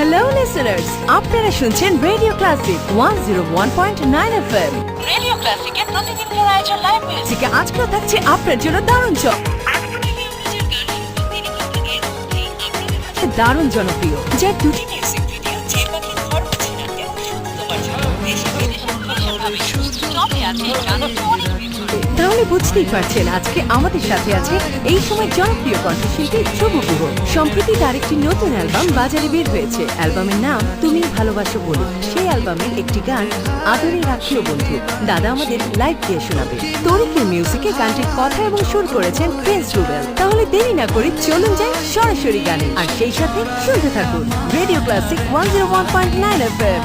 Hello listeners, আপনারা শুনছেন radio classic 101.9 FM. Radio ক্লাসিকের প্রতিদিনকার আয়োজন লাইভ মিউজিকে আজকেও থাকছে আপনার জন্য দারুণ জনপ্রিয় যার দুটি মিউজিক ভিডিও যে পাখি ঘর বুঝে রাখে তোমার জন্য দেশে বিদেশে বিশেষভাবে টপে আছে গান তাহলে বুঝতেই পারছেন আজকে আমাদের সাথে আছে এই সময় জনপ্রিয় কণ্ঠশিল্পী ধ্রুব গুহ। সম্প্রতি তার একটি নতুন অ্যালবাম বাজারে বের হয়েছে। অ্যালবামের নাম তুমি ভালোবাসো বলে। সেই অ্যালবামের একটি গান আদরে রাখিও বন্ধু দাদা আমাদের লাইভ দিয়ে শোনাবে। তরিকের মিউজিকে গানটির কথা এবং সুর করেছেন প্রিন্স রুবেল। তাহলে দেরি না করে চলুন যাই সরাসরি গানে, আর সেই সাথে শুনতে থাকুন রেডিও ক্লাসিক 101.9 এফএম।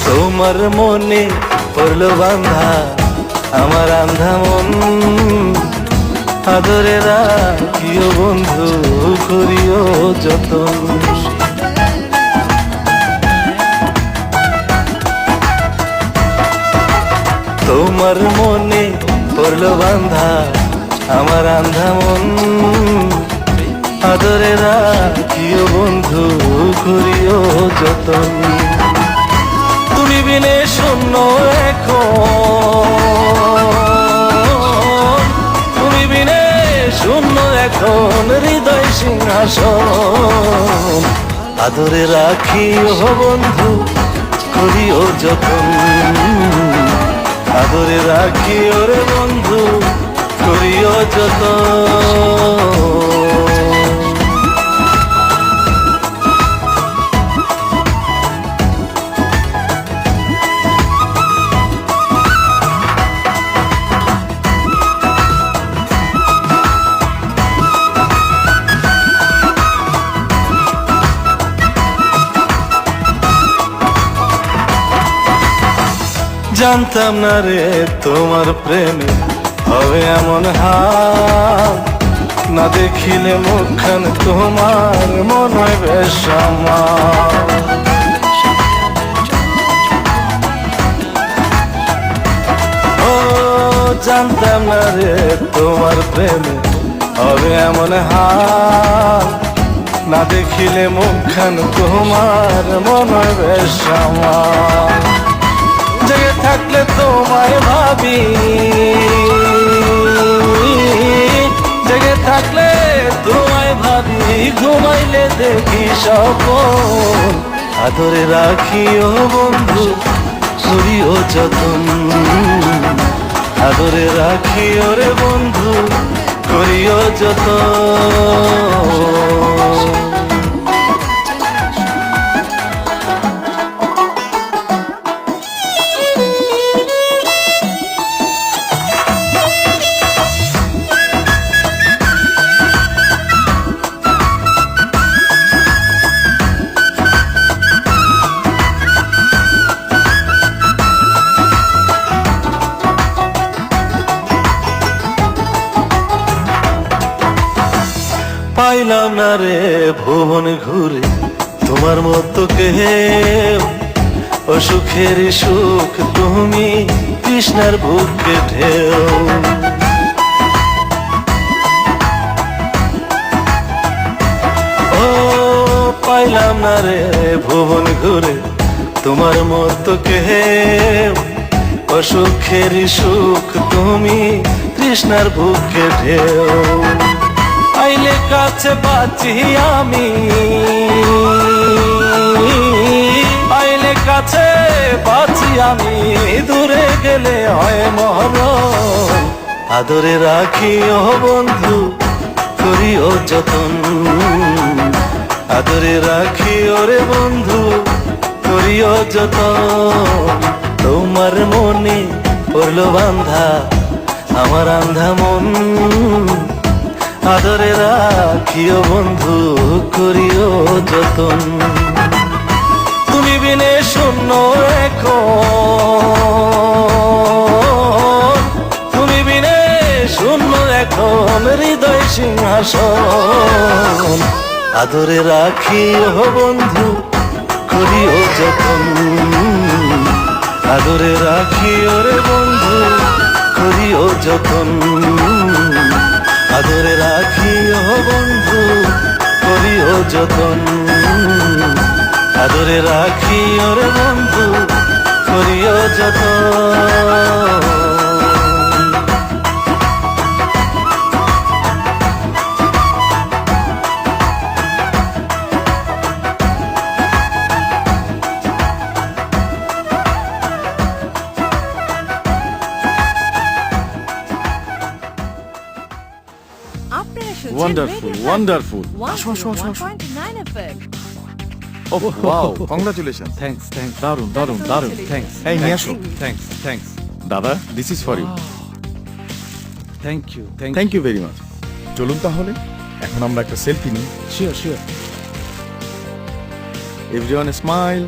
তোমার মনে পড়লো বান্ধা আমার আন্ধা মন, আদরে রাখিও বন্ধু করিও যতন। তোমার মনে পড়লো বান্ধা আমার আন্ধা মন, আদরে রাখিও বন্ধু করিও যতন। তুমি বিনে শূন্য এখন, তুমি বিনে শূন্য এখন হৃদয় সিংহাসন, আদরে রাখিও বন্ধু করিও যতন, আদরে রাখিও রে বন্ধু করিও যতন। জানতাম না রে তোমার প্রেমে হবে এমন হাল, না দেখিলে মুখখান তোমার মন হয় বেশ আমার। ও জানতাম না রে তোমার প্রেমে হবে এমন হাল, না দেখিলে মুখখান তোমার মন হয় বেশ আমার। জেগে থাকলে তোমায় ভাবি, জেগে থাকলে তোমায় ভাবি, ঘুমাইলে দেখি স্বপ্ন, আদরে রাখিও বন্ধু করিও যতন, আদরে রাখিও রে বন্ধু করিও যতন। পাইলাম না রে ভুবন ঘুরে তোমার মতো কেউ, অসুখের সুখ তুমি কৃষ্ণার বুকে ঢেউ। ও পাইলাম না রে ভুবন ঘুরে তোমার মতো কেউ, অসুখের সুখ তুমি কৃষ্ণার বুকে ঢেউ। আইলে কাছে বাঁচি আমি, আইলে কাছে বাঁচি আমি, দূরে গেলে হয় মরণ, আদরে রাখিও বন্ধু করিও যতন, আদরে রাখিও রে বন্ধু করিও যতন। তোমার মনে পড়লো বান্ধা আমার আন্ধা মন, আদরে রাখিও বন্ধু করিও যতন। তুমি বিনে শূন্য এখন, তুমি বিনে শূন্য এখন হৃদয় সিংহাসন। আদরে রাখি ও বন্ধু করিও যতন, আদরে রাখি ওরে বন্ধু করিও যতন, আদরে রাখি ও বন্ধু করিও যতন, আদরে রাখি ওরে বন্ধু করিও যতন। আপনারা শুনছেন Wonderful, Radio wonderful. One আসো, আসো, আসো, আসো। 101.9 FM Oh, wow, congratulations. Thanks thanks দারুন, দারুন, দারুন। Thanks. এই নিয়ে আসো। থ্যাঙ্কস থ্যাঙ্কস দাদা, this is for you. Thank you Thank you very much. চলুন তাহলে, এখন আমরা একটা সেলফি নিই। Sure sure Everyone smile.